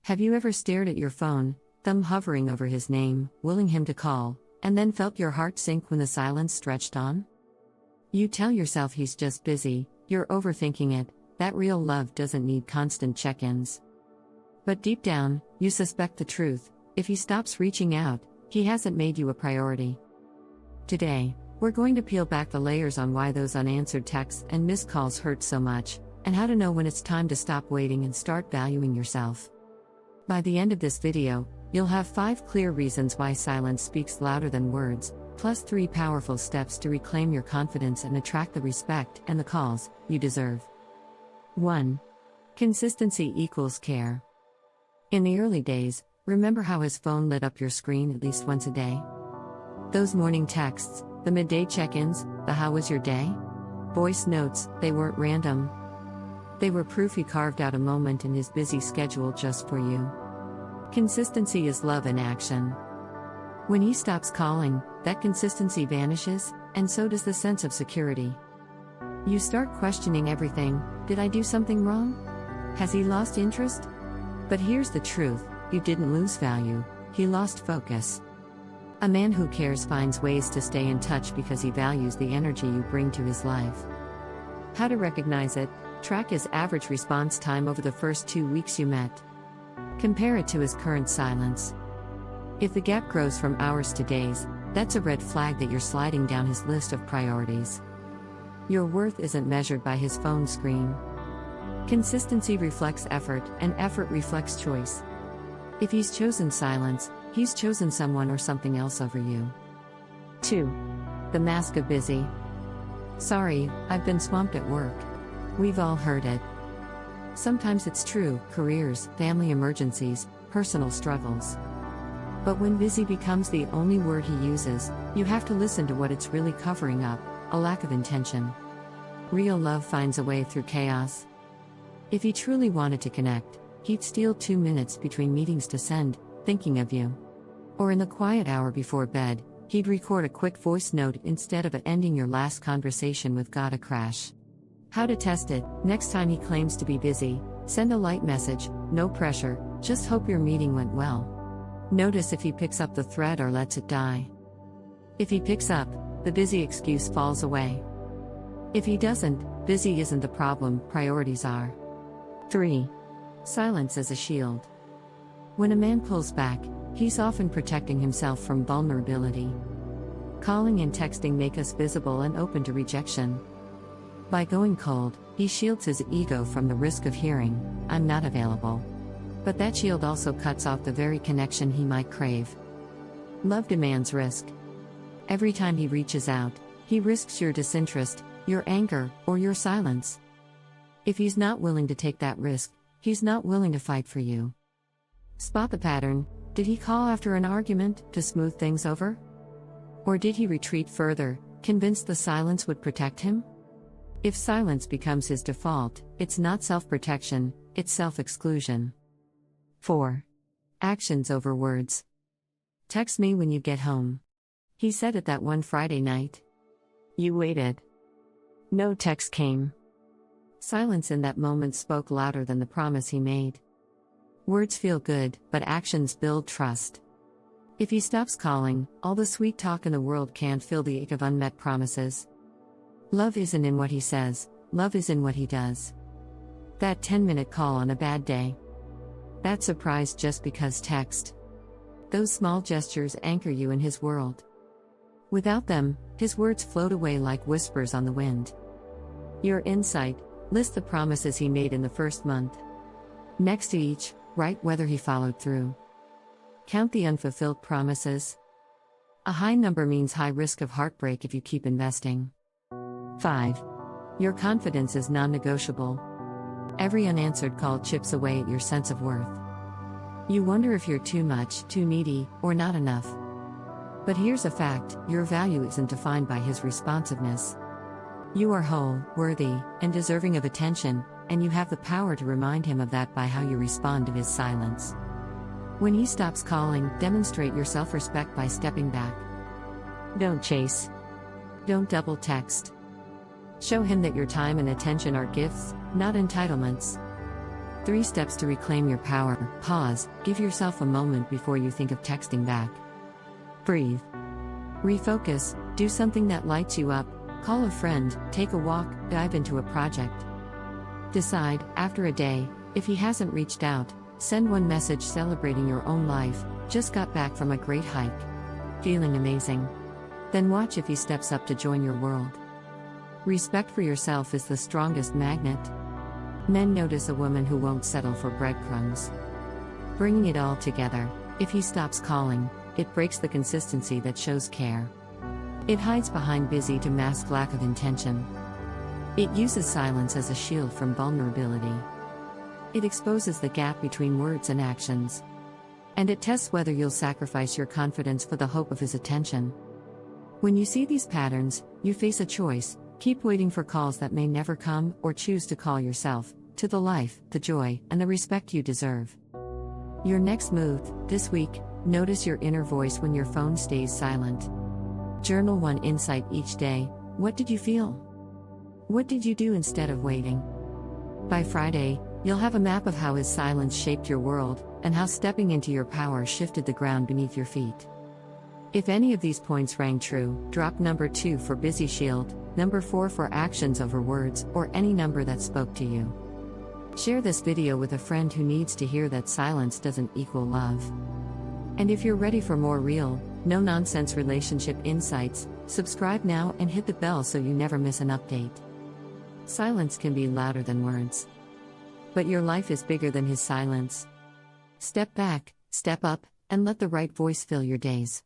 Have you ever stared at your phone, thumb hovering over his name, willing him to call, and then felt your heart sink when the silence stretched on? You tell yourself he's just busy, you're overthinking it, that real love doesn't need constant check-ins. But deep down, you suspect the truth: if he stops reaching out, he hasn't made you a priority. Today, we're going to peel back the layers on why those unanswered texts and missed calls hurt so much, and how to know when it's time to stop waiting and start valuing yourself. By the end of this video, you'll have 5 clear reasons why silence speaks louder than words, plus 3 powerful steps to reclaim your confidence and attract the respect and the calls you deserve. 1. Consistency equals care. In the early days, remember how his phone lit up your screen at least once a day? Those morning texts, the midday check-ins, the "how was your day?" voice notes, they weren't random. They were proof he carved out a moment in his busy schedule just for you. Consistency is love in action. When he stops calling, that consistency vanishes, and so does the sense of security. You start questioning everything. Did I do something wrong? Has he lost interest? But here's the truth: you didn't lose value, he lost focus. A man who cares finds ways to stay in touch because he values the energy you bring to his life. How to recognize it: track his average response time over the first 2 weeks you met. Compare it to his current silence. If the gap grows from hours to days, that's a red flag that you're sliding down his list of priorities. Your worth isn't measured by his phone screen. Consistency reflects effort, and effort reflects choice. If he's chosen silence, he's chosen someone or something else over you. 2. The mask of busy. Sorry, I've been swamped at work. We've all heard it. Sometimes it's true: careers, family emergencies, personal struggles. But when busy becomes the only word he uses, you have to listen to what it's really covering up: a lack of intention. Real love finds a way through chaos. If he truly wanted to connect, he'd steal 2 minutes between meetings to send, "thinking of you." Or in the quiet hour before bed, he'd record a quick voice note instead of ending your last conversation with "gotta crash." How to test it: next time he claims to be busy, send a light message, no pressure, just hope your meeting went well. Notice if he picks up the thread or lets it die. If he picks up, the busy excuse falls away. If he doesn't, busy isn't the problem, priorities are. 3. Silence as a shield. When a man pulls back, he's often protecting himself from vulnerability. Calling and texting make us visible and open to rejection. By going cold, he shields his ego from the risk of hearing, "I'm not available." But that shield also cuts off the very connection he might crave. Love demands risk. Every time he reaches out, he risks your disinterest, your anger, or your silence. If he's not willing to take that risk, he's not willing to fight for you. Spot the pattern: did he call after an argument, to smooth things over? Or did he retreat further, convinced the silence would protect him? If silence becomes his default, it's not self-protection, it's self-exclusion. 4. Actions over words. Text me when you get home. He said it that one Friday night. You waited. No text came. Silence in that moment spoke louder than the promise he made. Words feel good, but actions build trust. If he stops calling, all the sweet talk in the world can't fill the ache of unmet promises. Love isn't in what he says, love is in what he does. That 10-minute call on a bad day. That surprise just because text. Those small gestures anchor you in his world. Without them, his words float away like whispers on the wind. Your insight: list the promises he made in the first month. Next to each, write whether he followed through. Count the unfulfilled promises. A high number means high risk of heartbreak if you keep investing. 5. Your confidence is non-negotiable. Every unanswered call chips away at your sense of worth. You wonder if you're too much, too needy, or not enough. But here's a fact: your value isn't defined by his responsiveness. You are whole, worthy, and deserving of attention, and you have the power to remind him of that by how you respond to his silence. When he stops calling, demonstrate your self-respect by stepping back. Don't chase. Don't double text. Show him that your time and attention are gifts, not entitlements. 3 steps to reclaim your power. Pause, give yourself a moment before you think of texting back. Breathe. Refocus, do something that lights you up, call a friend, take a walk, dive into a project. Decide, after a day, if he hasn't reached out, send one message celebrating your own life, just got back from a great hike. Feeling amazing? Then watch if he steps up to join your world. Respect for yourself is the strongest magnet. Men notice a woman who won't settle for breadcrumbs. Bringing it all together, if he stops calling, it breaks the consistency that shows care. It hides behind busy to mask lack of intention. It uses silence as a shield from vulnerability. It exposes the gap between words and actions. And it tests whether you'll sacrifice your confidence for the hope of his attention. When you see these patterns, you face a choice: keep waiting for calls that may never come, or choose to call yourself to the life, the joy, and the respect you deserve. Your next move, this week, notice your inner voice when your phone stays silent. Journal one insight each day. What did you feel? What did you do instead of waiting? By Friday, you'll have a map of how his silence shaped your world, and how stepping into your power shifted the ground beneath your feet. If any of these points rang true, drop number 2 for busy shield, number 4 for actions over words, or any number that spoke to you. Share this video with a friend who needs to hear that silence doesn't equal love. And if you're ready for more real, no-nonsense relationship insights, subscribe now and hit the bell so you never miss an update. Silence can be louder than words. But your life is bigger than his silence. Step back, step up, and let the right voice fill your days.